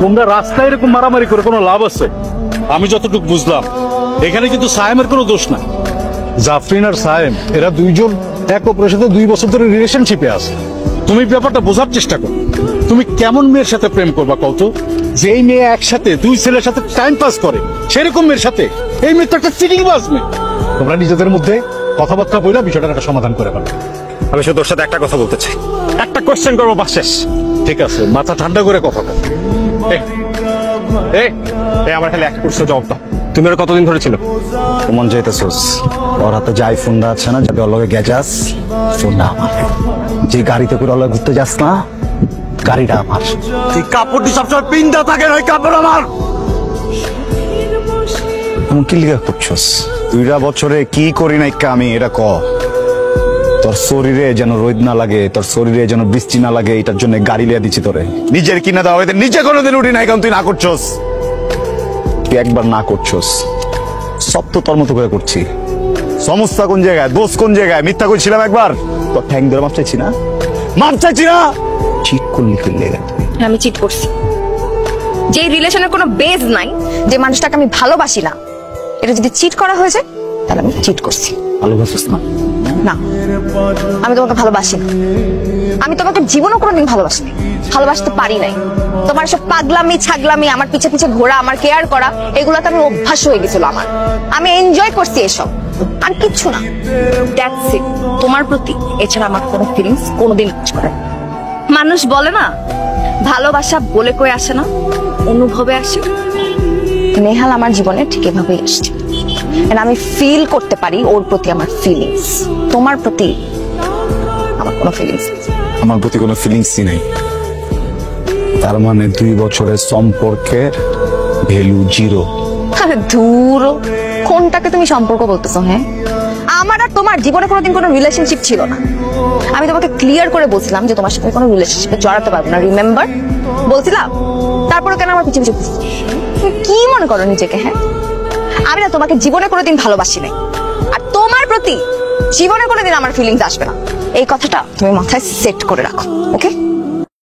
তোমরা রাস্তায় এরকম মারামারি করে কোনো লাভ আছে? আমি যতটুকু বুঝলাম এখানে কিন্তু সায়েমের কোনো দোষ না। জাফরিন আর সায়েম এরা দুইজন এক অপরের সাথে 2 বছর ধরে রিলেশনশিপে আছে। তুমি ব্যাপারটা বোঝার চেষ্টা করো। তুমি কেমন মেয়ের সাথে প্রেম করবা কত? যেই মেয়ে একসাথে 2 ছেলের সাথে টাইম পাস করে সেরকম মেয়ের সাথে? এই মেয়ে তো একটা চিটিং বাজ মেয়ে। তোমরা নিজেদের মধ্যে কথাবার্তা বলে বিষয়টার একটা সমাধান করে পারবে। আমি শুধু তোর সাথে একটা কথা বলতে চাই, একটা কোশ্চেন করবো, বাস শেষ। ঠিক আছে, মাথা ঠান্ডা করে কথা বল। আমার খালি একটা কোশ্চেন জবাব দাও। তুমি ওরা কতদিন ধরে ছিল? মন চাইতেছোস ওর হাতে যে আইফোনটা আছে না, যাতে ওর লগে গেছাস, ফোনটা আমার। যে গাড়িতে করে ওর লগে ঘুরতে যাস না, গাড়িটা আমার। তুই কাপড়টি সবসময় পিনটা থাকে, ওই কাপড় আমার। তুমি কি লিখা করছস? 2 বছরে কি করি নাই আমি, এটা ক। তোর শরীরে যেন রোদ না লাগে, তোর শরীরে যেন বৃষ্টি না লাগে, এটার জন্য গাড়ি লিয়া দিচ্ছি তোরে। নিজের কিনা দাও, এদের নিচে কোনোদিন উঠি নাই, কারণ তুই না করছস। তুই একবার না করছস, সব তো তোর মতো করে করছি। সমস্যা কোন জায়গায়, দোষ কোন জায়গায়? মিথ্যা কইছিলাম একবার, তোর ঠ্যাং ধরে মাপ চাইছি না, মাপ চাইছি না। চিট করলি ফেললে আমি চিট করছি। যে রিলেশনের কোনো বেজ নাই, যে মানুষটাকে আমি ভালোবাসি না, এটা যদি চিট করা হয়েছে তাহলে আমি চিট করছি। ভালোবাসিস না? না, আমি তোমাকে ভালোবাসি না। আমি তোমাকে জীবনও কোনোদিন ভালোবাসিনি, ভালোবাসতে পারি নাই। তোমার সব পাগলামি ছাগলামি, আমার পিছে পিছে ঘোরা, আমার কেয়ার করা, এগুলোতে আমি অভ্যাস হয়ে গেছিল আমার। আমি এনজয় করছি এসব, আর কিচ্ছু না। That's it. তোমার প্রতি এছাড়া আমার কোনো ফিলিংস কোনোদিন কাজ করে না। মানুষ বলে না, ভালোবাসা বলে কয়ে আসে না, অনুভবে আসে। নেহাল আমার জীবনে ঠিক এভাবেই আসছে। আমি ফিল করতে পারি ওর প্রতি আমার ফিলিংস। তোমার প্রতি আমার কোনো ফিলিংস নেই। আমার প্রতি কোনো ফিলিংসই নেই। তার মানে 2 বছরের সম্পর্কের ভ্যালু 0। আরে দূর, কোনটাকে তুমি সম্পর্ক বলতেছো? হ্যাঁ, আমার আর তোমার জীবনে কোনোদিন কোনো রিলেশনশিপ ছিল না। আমি তোমাকে ক্লিয়ার করে বলছিলাম যে তোমার সাথে কোনো রিলেশনশিপে জড়াতে পারবো না, রিমেম্বার বলছিলাম। তারপরে কেন আমার পিছু পিছু কি মনে করো নিজেকে? হ্যাঁ, আমি না তোমাকে জীবনে কোনোদিন ভালোবাসি নাই, আর তোমার প্রতি জীবনে কোনোদিন আমার ফিলিংস আসবে না। এই কথাটা তুমি মাথায় সেট করে রাখো, ওকে?